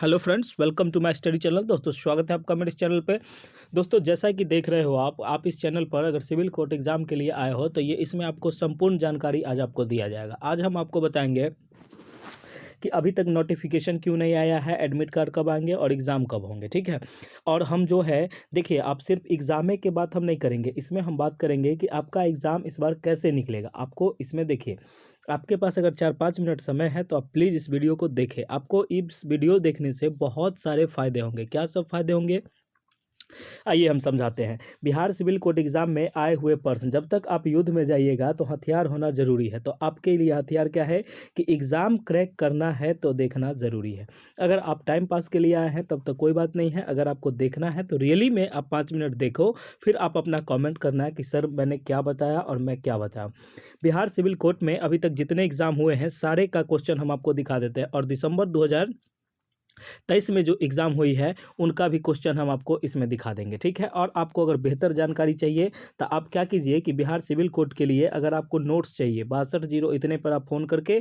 Hello friends, welcome to my study channel. दोस्तों, स्वागत है आपका मेरे इस चैनल पे। दोस्तों, जैसा कि देख रहे हो आप इस चैनल पर अगर सिविल कोर्ट एग्जाम के लिए आए हो तो ये इसमें आपको संपूर्ण जानकारी आज आपको दिया जाएगा। आज हम आपको बताएंगे कि अभी तक नोटिफिकेशन क्यों नहीं आया है, एडमिट कार्ड कब आएंगे और एग्ज़ाम कब होंगे। ठीक है। और हम जो है, देखिए, आप सिर्फ एग्ज़ाम के बात हम नहीं करेंगे, इसमें हम बात करेंगे कि आपका एग्ज़ाम इस बार कैसे निकलेगा। आपको इसमें देखिए, आपके पास अगर 4-5 मिनट समय है तो आप प्लीज़ इस वीडियो को देखें। आपको इस वीडियो देखने से बहुत सारे फ़ायदे होंगे। क्या सब फ़ायदे होंगे, आइए हम समझाते हैं। बिहार सिविल कोर्ट एग्जाम में आए हुए पर्सन, जब तक आप युद्ध में जाइएगा तो हथियार होना जरूरी है। तो आपके लिए हथियार क्या है कि एग्ज़ाम क्रैक करना है तो देखना ज़रूरी है। अगर आप टाइम पास के लिए आए हैं तब तक कोई बात नहीं है, अगर आपको देखना है तो रियली में आप 5 मिनट देखो, फिर आप अपना कॉमेंट करना है कि सर मैंने क्या बताया और मैं क्या बताया। बिहार सिविल कोर्ट में अभी तक जितने एग्ज़ाम हुए हैं सारे का क्वेश्चन हम आपको दिखा देते हैं, और दिसंबर 2023 में जो एग्ज़ाम हुई है उनका भी क्वेश्चन हम आपको इसमें दिखा देंगे। ठीक है। और आपको अगर बेहतर जानकारी चाहिए तो आप क्या कीजिए कि बिहार सिविल कोर्ट के लिए अगर आपको नोट्स चाहिए 62 इतने पर आप फ़ोन करके,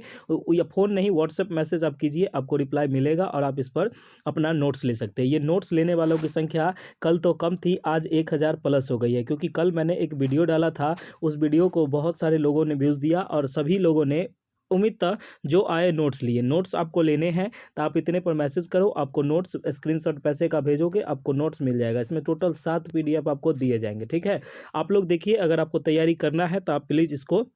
या फ़ोन नहीं, व्हाट्सएप मैसेज आप कीजिए, आपको रिप्लाई मिलेगा और आप इस पर अपना नोट्स ले सकते हैं। ये नोट्स लेने वालों की संख्या कल तो कम थी, आज 1000 प्लस हो गई है, क्योंकि कल मैंने एक वीडियो डाला था, उस वीडियो को बहुत सारे लोगों ने व्यूज़ दिया और सभी लोगों ने उम्मीद था जो आए नोट्स लिए। नोट्स आपको लेने हैं तो आप इतने पर मैसेज करो, आपको नोट्स स्क्रीनशॉट पैसे का भेजोगे, आपको नोट्स मिल जाएगा। इसमें टोटल 7 PDF आपको दिए जाएंगे। ठीक है। आप लोग देखिए, अगर आपको तैयारी करना है तो आप प्लीज़ इसको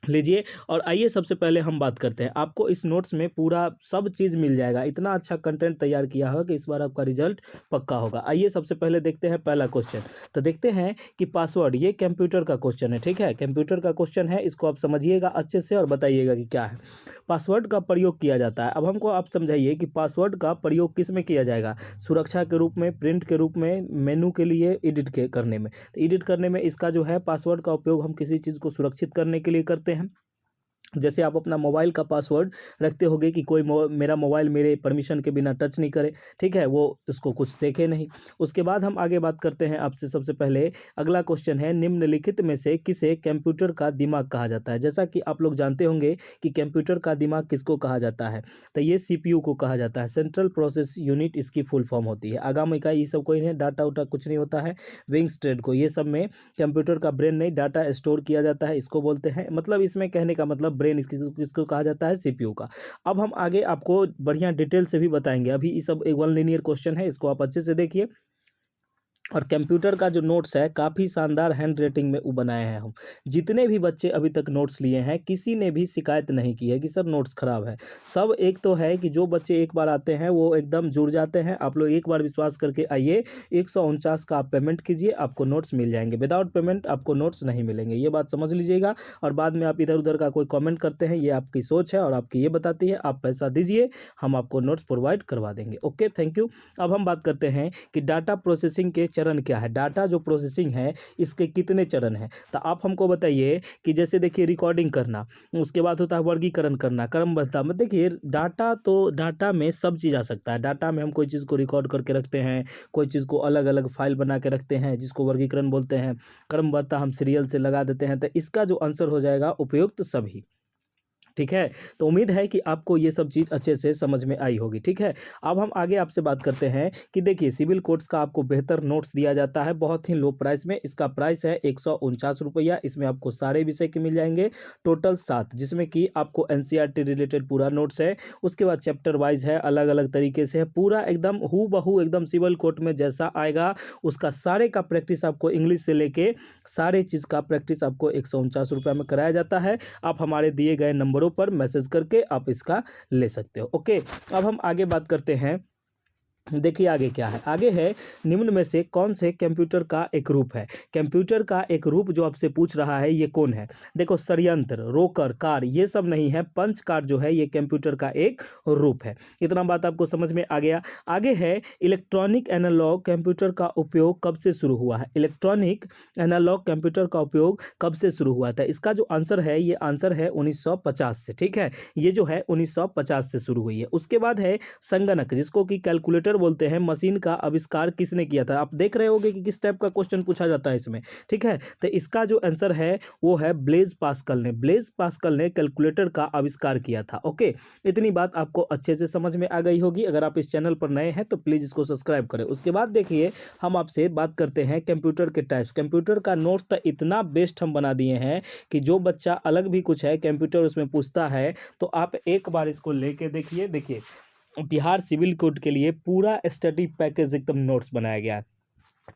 लीजिए। और आइए सबसे पहले हम बात करते हैं, आपको इस नोट्स में पूरा सब चीज़ मिल जाएगा। इतना अच्छा कंटेंट तैयार किया है कि इस बार आपका रिजल्ट पक्का होगा। आइए सबसे पहले देखते हैं पहला क्वेश्चन। तो देखते हैं कि पासवर्ड, ये कंप्यूटर का क्वेश्चन है। ठीक है, कंप्यूटर का क्वेश्चन है, इसको आप समझिएगा अच्छे से और बताइएगा कि क्या है। पासवर्ड का प्रयोग किया जाता है। अब हमको आप समझाइए कि पासवर्ड का प्रयोग किस में किया जाएगा। सुरक्षा के रूप में, प्रिंट के रूप में, मेनू के लिए, एडिट के करने में। तो एडिट करने में इसका जो है पासवर्ड का उपयोग हम किसी चीज़ को सुरक्षित करने के लिए करते हैं। जैसे आप अपना मोबाइल का पासवर्ड रखते होगे कि कोई मेरा मोबाइल मेरे परमिशन के बिना टच नहीं करे। ठीक है, वो उसको कुछ देखे नहीं। उसके बाद हम आगे बात करते हैं आपसे। सबसे पहले अगला क्वेश्चन है, निम्नलिखित में से किसे कंप्यूटर का दिमाग कहा जाता है। जैसा कि आप लोग जानते होंगे कि कंप्यूटर का दिमाग किसको कहा जाता है, तो ये CPU को कहा जाता है। सेंट्रल प्रोसेस यूनिट इसकी फुल फॉर्म होती है। आगाम इकाई ये सब कोई नहीं, डाटा उटा कुछ नहीं होता है। विंग्स ट्रेड को, ये सब में कंप्यूटर का ब्रेन नहीं, डाटा स्टोर किया जाता है, इसको बोलते हैं। मतलब इसमें कहने का मतलब ब्रेन इसको कहा जाता है, CPU का। अब हम आगे आपको बढ़िया डिटेल से भी बताएंगे। अभी ये सब एक वन लीनियर क्वेश्चन है, इसको आप अच्छे से देखिए। और कंप्यूटर का जो नोट्स है काफ़ी शानदार हैंड राइटिंग में वो बनाए हैं हम। जितने भी बच्चे अभी तक नोट्स लिए हैं किसी ने भी शिकायत नहीं की है कि सर नोट्स ख़राब है। सब एक तो है कि जो बच्चे एक बार आते हैं वो एकदम जुड़ जाते हैं। आप लोग एक बार विश्वास करके आइए, 149 का आप पेमेंट कीजिए, आपको नोट्स मिल जाएंगे। विदाउट पेमेंट आपको नोट्स नहीं मिलेंगे, ये बात समझ लीजिएगा। और बाद में आप इधर उधर का कोई कॉमेंट करते हैं, ये आपकी सोच है और आपकी ये बताती है। आप पैसा दीजिए, हम आपको नोट्स प्रोवाइड करवा देंगे। Okay, thank you. अब हम बात करते हैं कि डाटा प्रोसेसिंग के चरण क्या है। डाटा जो प्रोसेसिंग है इसके कितने चरण हैं, तो आप हमको बताइए कि जैसे देखिए रिकॉर्डिंग करना, उसके बाद होता है वर्गीकरण करना, क्रमबद्धता में। देखिए डाटा, तो डाटा में सब चीज़ आ सकता है। डाटा में हम कोई चीज़ को रिकॉर्ड करके रखते हैं, कोई चीज़ को अलग अलग फाइल बना के रखते हैं, जिसको वर्गीकरण बोलते हैं। क्रमबद्धता हम सीरियल से लगा देते हैं। तो इसका जो आंसर हो जाएगा उपयुक्त सभी। ठीक है। तो उम्मीद है कि आपको ये सब चीज़ अच्छे से समझ में आई होगी। ठीक है। अब हम आगे आपसे बात करते हैं कि देखिए सिविल कोर्ट्स का आपको बेहतर नोट्स दिया जाता है बहुत ही लो प्राइस में। इसका प्राइस है 149 रुपया। इसमें आपको सारे विषय के मिल जाएंगे, टोटल 7, जिसमें कि आपको NCERT रिलेटेड पूरा नोट्स है। उसके बाद चैप्टर वाइज है, अलग अलग तरीके से है, पूरा एकदम हू बहू एकदम सिविल कोर्ट में जैसा आएगा उसका सारे का प्रैक्टिस आपको इंग्लिश से लेके सारे चीज़ का प्रैक्टिस आपको 149 रुपये में कराया जाता है। आप हमारे दिए गए नंबरों पर मैसेज करके आप इसका ले सकते हो। ओके, अब हम आगे बात करते हैं। देखिए आगे क्या है, आगे है निम्न में से कौन से कंप्यूटर का एक रूप है। कंप्यूटर का एक रूप जो आपसे पूछ रहा है ये कौन है। देखो षड्यंत्र, रोकर, कार, ये सब नहीं है। पंच कार जो है ये कंप्यूटर का एक रूप है। इतना बात आपको समझ में आ गया। आगे है इलेक्ट्रॉनिक एनालॉग कंप्यूटर का उपयोग कब से शुरू हुआ है। इलेक्ट्रॉनिक एनालॉग कंप्यूटर का उपयोग कब से शुरू हुआ था। इसका जो आंसर है ये आंसर है 1950 से। ठीक है, ये जो है 1950 से शुरू हुई है। उसके बाद है संगणक, जिसको कि कैलकुलेटर कंप्यूटर बोलते हैं, मशीन का आविष्कार किसने किया था? आप देख रहे होगे कि किस टाइप का क्वेश्चन पूछा जाता है इसमें, ठीक है। तो इसका जो आंसर है वो है ब्लेज पास्कल ने। ब्लेज पास्कल ने कैलकुलेटर का आविष्कार किया था। ओके, इतनी बात आपको अच्छे से समझ में आ गई होगी। अगर आप इस चैनल पर नए हैं तो प्लीज़ इसको सब्सक्राइब करें। उसके बाद देखिए हम आपसे बात करते हैं कंप्यूटर के टाइप्स। कंप्यूटर का नोट्स तो इतना बेस्ट हम बना दिए हैं कि जो बच्चा अलग भी कुछ है कंप्यूटर उसमें पूछता है तो आप एक बार इसको लेके देखिए। देखिए बिहार सिविल कोड के लिए पूरा स्टडी पैकेज एकदम नोट्स बनाया गया है।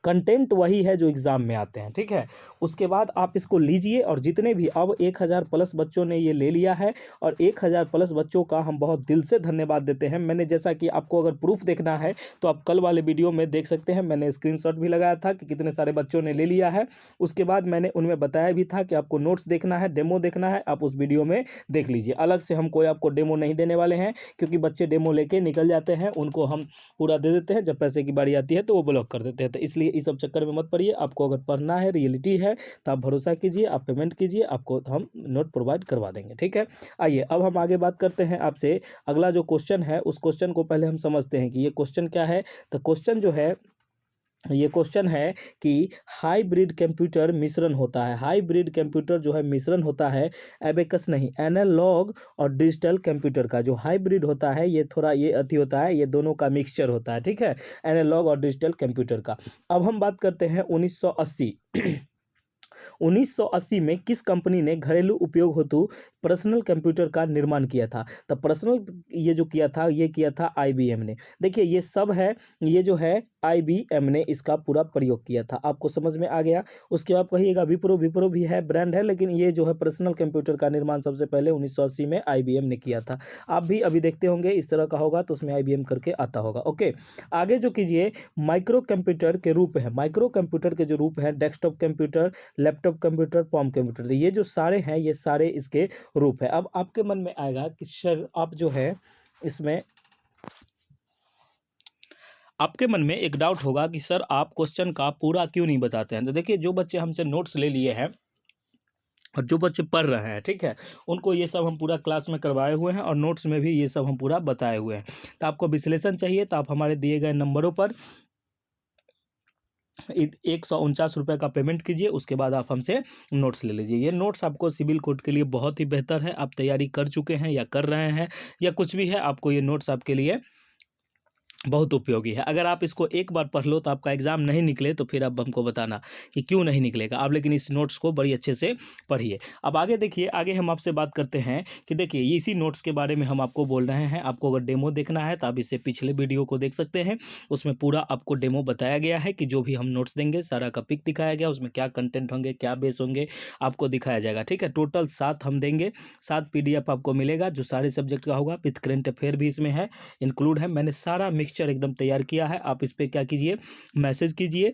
कंटेंट वही है जो एग्ज़ाम में आते हैं, ठीक है। उसके बाद आप इसको लीजिए और जितने भी अब 1000 प्लस बच्चों ने ये ले लिया है और 1000 प्लस बच्चों का हम बहुत दिल से धन्यवाद देते हैं। मैंने जैसा कि आपको अगर प्रूफ देखना है तो आप कल वाले वीडियो में देख सकते हैं, मैंने स्क्रीनशॉट भी लगाया था कि कितने सारे बच्चों ने ले लिया है। उसके बाद मैंने उनमें बताया भी था कि आपको नोट्स देखना है, डेमो देखना है, आप उस वीडियो में देख लीजिए। अलग से हम कोई आपको डेमो नहीं देने वाले हैं क्योंकि बच्चे डेमो लेके निकल जाते हैं, उनको हम पूरा दे देते हैं, जब पैसे की बारी आती है तो वो ब्लॉक कर देते हैं। तो इसलिए इस सब चक्कर में मत पड़िए। आपको अगर पढ़ना है, रियलिटी है, तो आप भरोसा कीजिए, आप पेमेंट कीजिए, आपको हम नोट प्रोवाइड करवा देंगे, ठीक है। आइए अब हम आगे बात करते हैं आपसे। अगला जो क्वेश्चन है उस क्वेश्चन को पहले हम समझते हैं कि ये क्वेश्चन क्या है। तो क्वेश्चन जो है ये क्वेश्चन है कि हाइब्रिड कंप्यूटर मिश्रण होता है। हाइब्रिड कंप्यूटर जो है मिश्रण होता है एबेकस नहीं, एनालॉग और डिजिटल कंप्यूटर का। जो हाइब्रिड होता है ये थोड़ा ये अति होता है, ये दोनों का मिक्सचर होता है, ठीक है, एनालॉग और डिजिटल कंप्यूटर का। अब हम बात करते हैं 1980 1980 में किस कंपनी ने घरेलू उपयोग हेतु पर्सनल कंप्यूटर का निर्माण किया था? तो पर्सनल ये जो किया था ये किया था आईबीएम ने। देखिए ये सब है, ये जो है आईबीएम ने इसका पूरा प्रयोग किया था। आपको समझ में आ गया। उसके बाद कहिएगा विप्रो, विप्रो भी है, ब्रांड है, लेकिन ये जो है पर्सनल कंप्यूटर का निर्माण सबसे पहले 1980 में आईबीएम ने किया था। आप भी अभी देखते होंगे इस तरह का होगा तो उसमें आईबीएम करके आता होगा। ओके, आगे जो कीजिए माइक्रो कंप्यूटर के रूप है। माइक्रो कंप्यूटर के जो रूप है desktop computer, laptop computer, palm computer, ये जो सारे हैं ये सारे इसके रूप है। अब आपके मन में आएगा कि सर आप जो है इसमें आपके मन में एक डाउट होगा कि सर आप क्वेश्चन का पूरा क्यों नहीं बताते हैं। तो देखिए जो बच्चे हमसे नोट्स ले लिए हैं और जो बच्चे पढ़ रहे हैं, ठीक है, उनको ये सब हम पूरा क्लास में करवाए हुए हैं और नोट्स में भी ये सब हम पूरा बताए हुए हैं। तो आपको विश्लेषण चाहिए तो आप हमारे दिए गए नंबरों पर 149 का पेमेंट कीजिए। उसके बाद आप हमसे नोट्स ले लीजिए। ये नोट्स आपको सिविल कोड के लिए बहुत ही बेहतर है। आप तैयारी कर चुके हैं या कर रहे हैं या कुछ भी है, आपको ये नोट्स आपके लिए बहुत उपयोगी है। अगर आप इसको एक बार पढ़ लो तो आपका एग्जाम नहीं निकले तो फिर अब हमको बताना कि क्यों नहीं निकलेगा आप, लेकिन इस नोट्स को बड़ी अच्छे से पढ़िए। अब आगे देखिए, आगे हम आपसे बात करते हैं कि देखिए इसी नोट्स के बारे में हम आपको बोल रहे हैं। आपको अगर डेमो देखना है तो आप इससे पिछले वीडियो को देख सकते हैं, उसमें पूरा आपको डेमो बताया गया है कि जो भी हम नोट्स देंगे सारा का पिक दिखाया गया, उसमें क्या कंटेंट होंगे, क्या बेस होंगे, आपको दिखाया जाएगा, ठीक है। टोटल 7 हम देंगे, 7 PDF आपको मिलेगा जो सारे सब्जेक्ट का होगा, विथ करेंट अफेयर भी इसमें है, इंक्लूड है। मैंने सारा मिक्सचर एकदम तैयार किया है। आप इस पर क्या कीजिए, मैसेज कीजिए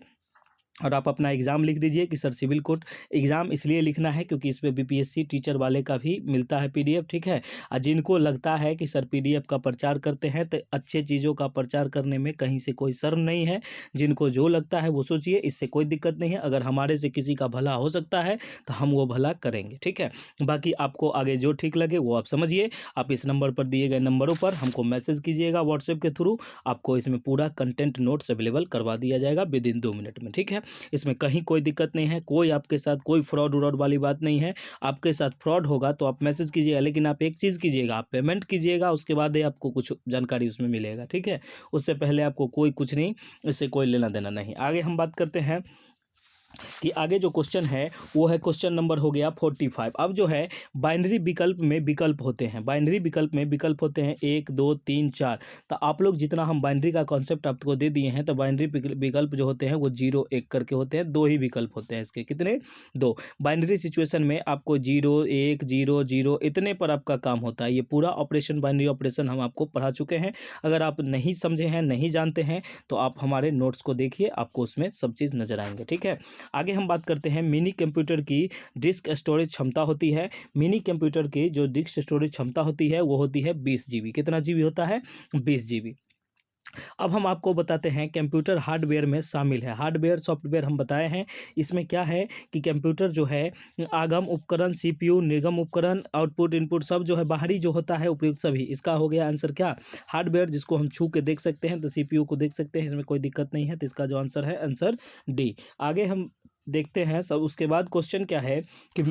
और आप अपना एग्ज़ाम लिख दीजिए कि सर सिविल कोड एग्ज़ाम इसलिए लिखना है क्योंकि इस पर बीपीएससी टीचर वाले का भी मिलता है PDF, ठीक है। और जिनको लगता है कि सर PDF का प्रचार करते हैं तो अच्छे चीज़ों का प्रचार करने में कहीं से कोई शर्म नहीं है। जिनको जो लगता है वो सोचिए, इससे कोई दिक्कत नहीं है। अगर हमारे से किसी का भला हो सकता है तो हम वो भला करेंगे, ठीक है। बाकी आपको आगे जो ठीक लगे वो आप समझिए। आप इस नंबर पर दिए गए नंबरों पर हमको मैसेज कीजिएगा व्हाट्सएप के थ्रू, आपको इसमें पूरा कंटेंट नोट्स अवेलेबल करवा दिया जाएगा विद इन 2 मिनट में, ठीक है। इसमें कहीं कोई दिक्कत नहीं है, कोई आपके साथ कोई फ्रॉड व्रॉड वाली बात नहीं है। आपके साथ फ्रॉड होगा तो आप मैसेज कीजिएगा, लेकिन आप एक चीज़ कीजिएगा, आप पेमेंट कीजिएगा, उसके बाद ही आपको कुछ जानकारी उसमें मिलेगा, ठीक है। उससे पहले आपको कोई कुछ नहीं, इससे कोई लेना देना नहीं। आगे हम बात करते हैं कि आगे जो क्वेश्चन है वो है क्वेश्चन नंबर हो गया 45। अब जो है बाइनरी विकल्प में विकल्प होते हैं, बाइनरी विकल्प में विकल्प होते हैं 1 2 3 4। तो आप लोग जितना हम बाइनरी का कॉन्सेप्ट आपको दे दिए हैं तो बाइनरी विकल्प जो होते हैं वो 0 1 करके होते हैं, 2 ही विकल्प होते हैं इसके, कितने, 2। बाइनरी सिचुएशन में आपको 0 1 0 0 इतने पर आपका काम होता है। ये पूरा ऑपरेशन बाइनरी ऑपरेशन हम आपको पढ़ा चुके हैं। अगर आप नहीं समझे हैं, नहीं जानते हैं तो आप हमारे नोट्स को देखिए, आपको उसमें सब चीज़ नजर आएंगे, ठीक है। आगे हम बात करते हैं मिनी कंप्यूटर की डिस्क स्टोरेज क्षमता होती है। मिनी कंप्यूटर की जो डिस्क स्टोरेज क्षमता होती है वो होती है 20 GB। कितना GB होता है? 20 GB। अब हम आपको बताते हैं कंप्यूटर हार्डवेयर में शामिल है। हार्डवेयर सॉफ्टवेयर हम बताए हैं। इसमें क्या है कि कंप्यूटर जो है आगम उपकरण, सीपीयू, निर्गम उपकरण, आउटपुट इनपुट सब जो है बाहरी जो होता है उपयुक्त सभी। इसका हो गया आंसर क्या, हार्डवेयर, जिसको हम छू के देख सकते हैं, तो सीपीयू को देख सकते हैं, इसमें कोई दिक्कत नहीं है। तो इसका जो आंसर है आंसर डी। आगे हम देखते हैं सब। उसके बाद क्वेश्चन क्या है कि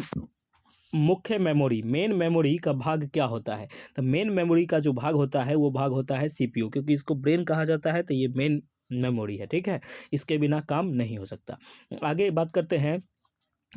मुख्य मेमोरी, मेन मेमोरी का भाग क्या होता है। तो मेन मेमोरी का जो भाग होता है वो भाग होता है सीपीयू, क्योंकि इसको ब्रेन कहा जाता है, तो ये मेन मेमोरी है। ठीक है, इसके बिना काम नहीं हो सकता। आगे बात करते हैं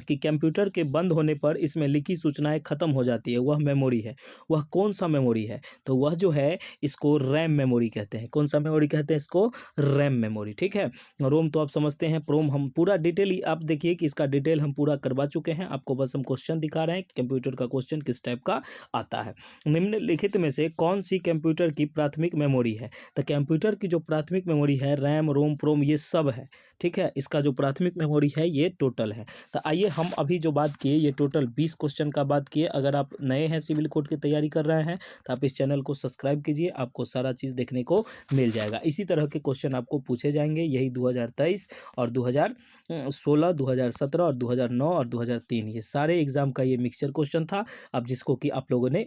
कि कंप्यूटर के बंद होने पर इसमें लिखी सूचनाएं खत्म हो जाती है, वह मेमोरी है। वह कौन सा मेमोरी है, तो वह जो है इसको रैम मेमोरी कहते हैं। कौन सा मेमोरी कहते हैं इसको, रैम मेमोरी। ठीक है, रोम तो आप समझते हैं, प्रोम हम पूरा डिटेल ही आप देखिए कि इसका डिटेल हम पूरा करवा चुके हैं। आपको बस हम क्वेश्चन दिखा रहे हैं कि कंप्यूटर का क्वेश्चन किस टाइप का आता है। निम्नलिखित में से कौन सी कंप्यूटर की प्राथमिक मेमोरी है। तो कंप्यूटर की जो प्राथमिक मेमोरी है, रैम, रोम, प्रोम ये सब है। ठीक है, इसका जो प्राथमिक मेमोरी है ये टोटल है। तो आइए हम अभी जो बात किए ये टोटल 20 क्वेश्चन का बात किए। अगर आप नए हैं, सिविल कोड की तैयारी कर रहे हैं, तो आप इस चैनल को सब्सक्राइब कीजिए, आपको सारा चीज़ देखने को मिल जाएगा। इसी तरह के क्वेश्चन आपको पूछे जाएंगे, यही 2023 और 2016, 2017 और 2009 और 2003 ये सारे एग्जाम का ये मिक्सचर क्वेश्चन था, अब जिसको कि आप लोगों ने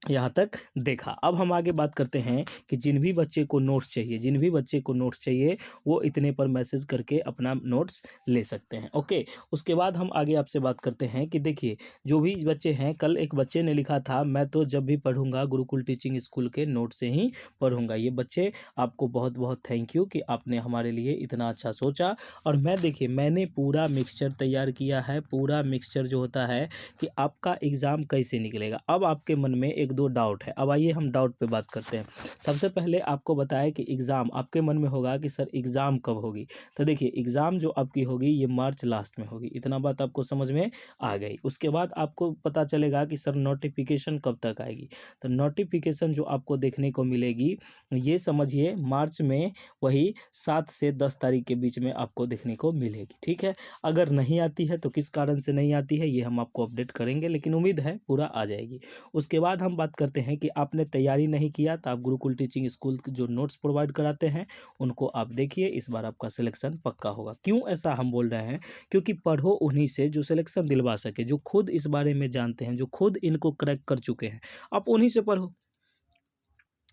यहाँ तक देखा। अब हम आगे बात करते हैं कि जिन भी बच्चे को नोट्स चाहिए, जिन भी बच्चे को नोट्स चाहिए वो इतने पर मैसेज करके अपना नोट्स ले सकते हैं। ओके, उसके बाद हम आगे आपसे बात करते हैं कि देखिए जो भी बच्चे हैं, कल एक बच्चे ने लिखा था मैं तो जब भी पढ़ूंगा गुरुकुल टीचिंग स्कूल के नोट से ही पढ़ूंगा। ये बच्चे आपको बहुत बहुत थैंक यू कि आपने हमारे लिए इतना अच्छा सोचा। और मैं देखिए मैंने पूरा मिक्सचर तैयार किया है, पूरा मिक्सचर जो होता है कि आपका एग्ज़ाम कैसे निकलेगा। अब आपके मन में एक दो डाउट है, अब आइए हम डाउट पे बात करते हैं। सबसे पहले आपको बताएं कि एग्ज़ाम आपके मन में होगा कि सर एग्ज़ाम कब होगी। तो देखिए एग्ज़ाम जो आपकी होगी ये मार्च लास्ट में होगी, इतना बात आपको समझ में आ गई। उसके बाद आपको पता चलेगा कि सर नोटिफिकेशन कब तक आएगी। तो नोटिफिकेशन जो आपको देखने को मिलेगी ये समझिए मार्च में वही 7 से 10 तारीख के बीच में आपको देखने को मिलेगी। ठीक है, अगर नहीं आती है तो किस कारण से नहीं आती है ये हम आपको अपडेट करेंगे, लेकिन उम्मीद है पूरा आ जाएगी। उसके बाद हम बात करते हैं कि आपने तैयारी नहीं किया तो आप गुरुकुल टीचिंग स्कूल के जो नोट्स प्रोवाइड कराते हैं उनको आप देखिए, इस बार आपका सिलेक्शन पक्का होगा। क्यों ऐसा हम बोल रहे हैं, क्योंकि पढ़ो उन्हीं से जो सिलेक्शन दिलवा सके, जो खुद इस बारे में जानते हैं, जो खुद इनको क्रैक कर चुके हैं, आप उन्हीं से पढ़ो।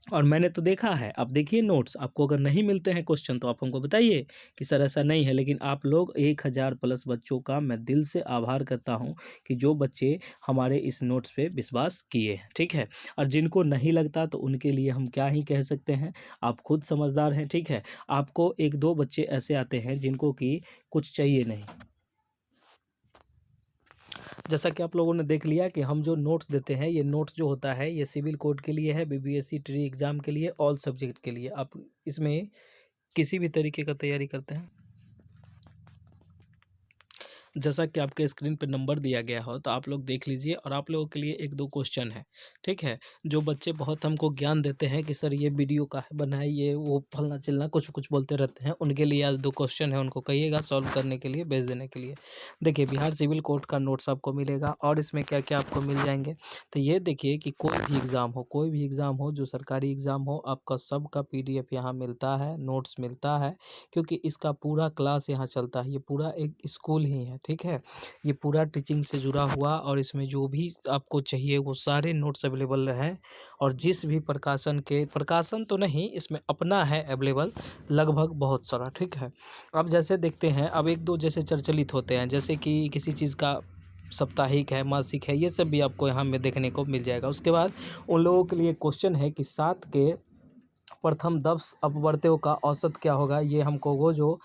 और मैंने तो देखा है, आप देखिए नोट्स, आपको अगर नहीं मिलते हैं क्वेश्चन तो आप हमको बताइए कि सर ऐसा नहीं है, लेकिन आप लोग 1000 प्लस बच्चों का मैं दिल से आभार करता हूं कि जो बच्चे हमारे इस नोट्स पे विश्वास किए हैं। ठीक है, और जिनको नहीं लगता तो उनके लिए हम क्या ही कह सकते हैं, आप खुद समझदार हैं। ठीक है, आपको एक दो बच्चे ऐसे आते हैं जिनको कि कुछ चाहिए नहीं। जैसा कि आप लोगों ने देख लिया कि हम जो नोट्स देते हैं, ये नोट्स जो होता है ये सिविल कोड के लिए है, बीबीएससी ट्री एग्ज़ाम के लिए, ऑल सब्जेक्ट के लिए। आप इसमें किसी भी तरीके का तैयारी करते हैं, जैसा कि आपके स्क्रीन पे नंबर दिया गया हो तो आप लोग देख लीजिए। और आप लोगों के लिए एक दो क्वेश्चन है। ठीक है, जो बच्चे बहुत हमको ज्ञान देते हैं कि सर ये वीडियो काहे बनाइए, वो फलना चिलना कुछ कुछ बोलते रहते हैं, उनके लिए आज दो क्वेश्चन है, उनको कहिएगा सॉल्व करने के लिए, भेज देने के लिए। देखिए बिहार सिविल कोड का नोट्स आपको मिलेगा, और इसमें क्या क्या आपको मिल जाएंगे। तो ये देखिए कि कोई भी एग्ज़ाम हो, कोई भी एग्ज़ाम हो, जो सरकारी एग्ज़ाम हो, आपका सबका PDF यहाँ मिलता है, नोट्स मिलता है, क्योंकि इसका पूरा क्लास यहाँ चलता है, ये पूरा एक स्कूल ही है। ठीक है, ये पूरा टीचिंग से जुड़ा हुआ, और इसमें जो भी आपको चाहिए वो सारे नोट्स अवेलेबल हैं। और जिस भी प्रकाशन के, प्रकाशन तो नहीं, इसमें अपना है अवेलेबल लगभग बहुत सारा। ठीक है, अब जैसे देखते हैं, अब एक दो जैसे चर्चलित होते हैं, जैसे कि किसी चीज़ का साप्ताहिक है, मासिक है, ये सब भी आपको यहाँ में देखने को मिल जाएगा। उसके बाद उन लोगों के लिए क्वेश्चन है कि 7 के प्रथम 10 अपवर्त्यों का औसत क्या होगा। ये हमको वो जो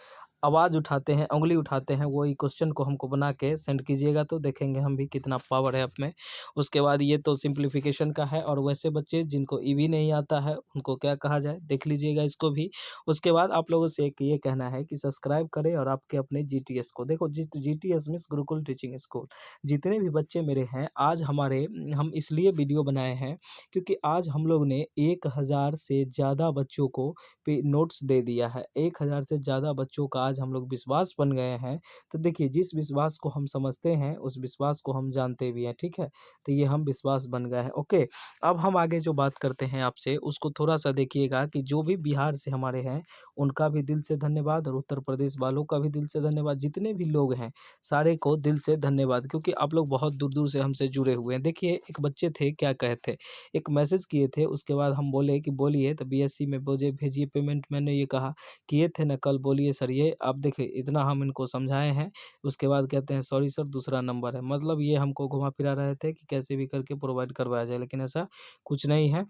आवाज़ उठाते हैं, उंगली उठाते हैं, वो ही क्वेश्चन को हमको बना के सेंड कीजिएगा, तो देखेंगे हम भी कितना पावर है आप में। उसके बाद ये तो सिंप्लीफिकेशन का है, और वैसे बच्चे जिनको ई भी नहीं आता है उनको क्या कहा जाए, देख लीजिएगा इसको भी। उसके बाद आप लोगों से एक ये कहना है कि सब्सक्राइब करें, और आपके अपने GTS को देखो, GTS means Gurukul teaching school. जितने भी बच्चे मेरे हैं आज हमारे, हम इसलिए वीडियो बनाए हैं क्योंकि आज हम लोग ने 1000 से ज़्यादा बच्चों को नोट्स दे दिया है। 1000 से ज़्यादा बच्चों का आज आज हम लोग विश्वास बन गए हैं। तो देखिए जिस विश्वास को हम समझते हैं उस विश्वास को हम जानते भी हैं, ठीक है। तो ये हम विश्वास बन गए हैं। ओके, अब हम आगे जो बात करते हैं आपसे उसको थोड़ा-सा देखिएगा कि जो भी बिहार से हमारे हैं उनका भी दिल से धन्यवाद और उत्तर प्रदेश वालों का भी दिल से धन्यवाद। जितने भी लोग हैं सारे को दिल से धन्यवाद, क्योंकि आप लोग बहुत दूर-दूर से हमसे जुड़े हुए हैं। देखिए एक बच्चे थे, क्या कहे थे, एक मैसेज किए थे, उसके बाद हम बोले कि बोलिए, तो बीएससी में मुझे भेजिए पेमेंट। मैंने ये कहा किए थे ना कल, बोलिए सर। ये आप देखिए इतना हम इनको समझाए हैं, उसके बाद कहते हैं सॉरी सर दूसरा नंबर है। मतलब ये हमको घुमा फिरा रहे थे कि कैसे भी करके प्रोवाइड करवाया जाए, लेकिन ऐसा कुछ नहीं है।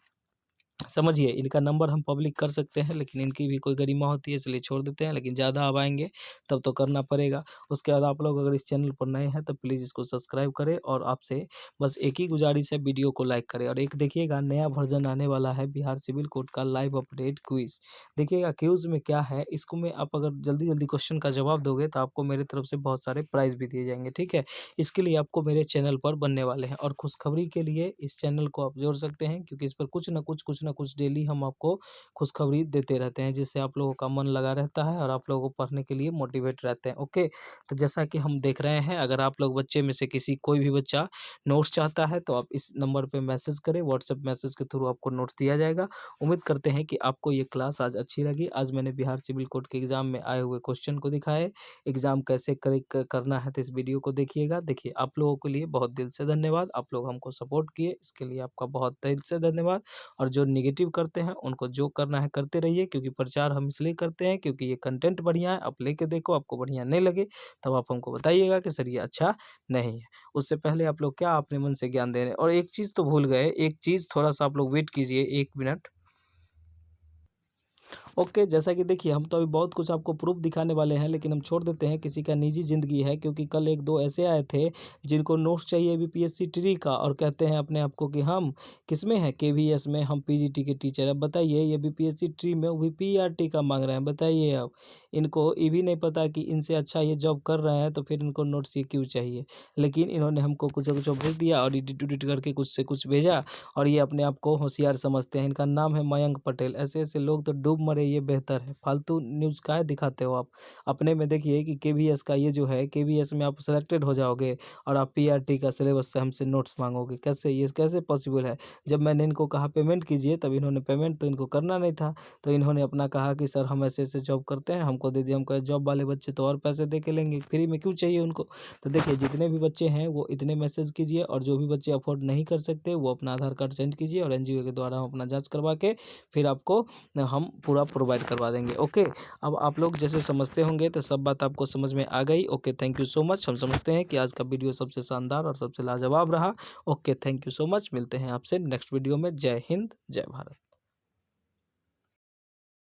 समझिए इनका नंबर हम पब्लिक कर सकते हैं, लेकिन इनकी भी कोई गरिमा होती है इसलिए छोड़ देते हैं, लेकिन ज़्यादा अब आएँगे तब तो करना पड़ेगा। उसके बाद आप लोग अगर इस चैनल पर नए हैं तो प्लीज़ इसको सब्सक्राइब करें और आपसे बस एक ही गुजारिश है, वीडियो को लाइक करें। और एक देखिएगा नया वर्ज़न आने वाला है बिहार सिविल कोड का लाइव अपडेट क्विज़। देखिएगा क्विज़ में क्या है, इसको में आप अगर जल्दी-जल्दी क्वेश्चन का जवाब दोगे तो आपको मेरे तरफ से बहुत सारे प्राइज़ भी दिए जाएँगे, ठीक है। इसके लिए आपको मेरे चैनल पर बनने वाले हैं, और खुशखबरी के लिए इस चैनल को आप जोड़ सकते हैं, क्योंकि इस पर कुछ न कुछ डेली हम आपको खुशखबरी देते रहते हैं, जिससे आप लोगों का मन लगा रहता है और आप लोगों को पढ़ने के लिए मोटिवेट रहते हैं। ओके, तो जैसा कि हम देख रहे हैं, अगर आप लोग बच्चे में से किसी कोई भी बच्चा नोट्स चाहता है तो आप इस नंबर पे मैसेज करें, व्हाट्सएप मैसेज के थ्रू आपको नोट्स दिया जाएगा। उम्मीद करते हैं कि आपको ये क्लास आज अच्छी लगी। आज मैंने बिहार सिविल कोड के एग्ज़ाम में आए हुए क्वेश्चन को दिखाए, एग्ज़ाम कैसे करना है, तो इस वीडियो को देखिएगा। देखिए आप लोगों के लिए बहुत दिल से धन्यवाद, आप लोग हमको सपोर्ट किए, इसके लिए आपका बहुत दिल से धन्यवाद। और जो नेगेटिव करते हैं उनको जो करना है करते रहिए, क्योंकि प्रचार हम इसलिए करते हैं क्योंकि ये कंटेंट बढ़िया है। आप लेके देखो, आपको बढ़िया नहीं लगे तब आप हमको बताइएगा कि सर ये अच्छा नहीं है। उससे पहले आप लोग क्या अपने मन से ज्ञान दे रहे हैं। और एक चीज़ तो भूल गए, एक चीज़ थोड़ा-सा आप लोग वेट कीजिए 1 मिनट। ओके, जैसा कि देखिए हम तो अभी बहुत कुछ आपको प्रूफ़ दिखाने वाले हैं, लेकिन हम छोड़ देते हैं, किसी का निजी ज़िंदगी है, क्योंकि कल 1-2 ऐसे आए थे जिनको नोट्स चाहिए बीपीएससी ट्री का, और कहते हैं अपने आप को कि हम किसमें हैं, केवीएस में, हम पीजीटी के टीचर हैं। बताइए ये बीपीएससी ट्री में, वो भी पीआरटी का माँग रहे हैं। बताइए अब इनको ये भी नहीं पता कि इनसे अच्छा ये जॉब कर रहे हैं, तो फिर इनको नोट्स ये क्यों चाहिए। लेकिन इन्होंने हमको कुछ न कुछ भेज दिया और एडिट करके कुछ से कुछ भेजा, और ये अपने आप को होशियार समझते हैं। इनका नाम है मयंक पटेल। ऐसे-ऐसे लोग तो डूब मरे ये बेहतर है। फालतू न्यूज़ काहे दिखाते हो आप? अपने में देखिए कि केवीएस का ये जो है, केवीएस में आप सेलेक्टेड हो जाओगे और आप पीआरटी का सिलेबस से हमसे नोट्स माँगोगे। कैसे, ये कैसे पॉसिबल है? जब मैंने इनको कहा पेमेंट कीजिए, तब इन्होंने पेमेंट तो इनको करना नहीं था। तो इन्होंने अपना कहा कि सर हम ऐसे-ऐसे जॉब करते हैं, हमको दे दिए। हम कहे जॉब वाले बच्चे तो और पैसे दे के लेंगे, फ्री में क्यों चाहिए उनको? तो देखिए जितने भी बच्चे हैं वो इतने मैसेज कीजिए, और जो भी बच्चे अफ़ोर्ड नहीं कर सकते वो अपना आधार कार्ड सेंड कीजिए, और एनजीओ के द्वारा हम अपना जाँच करवा के फिर आपको हम पूरा प्रोवाइड करवा देंगे। ओके, अब आप लोग जैसे समझते होंगे तो सब बात आपको समझ में आ गई। Okay, thank you so much. हम समझते हैं कि आज का वीडियो सबसे शानदार और सबसे लाजवाब रहा। Okay, thank you so much. मिलते हैं आपसे नेक्स्ट वीडियो में। जय हिंद, जय भारत।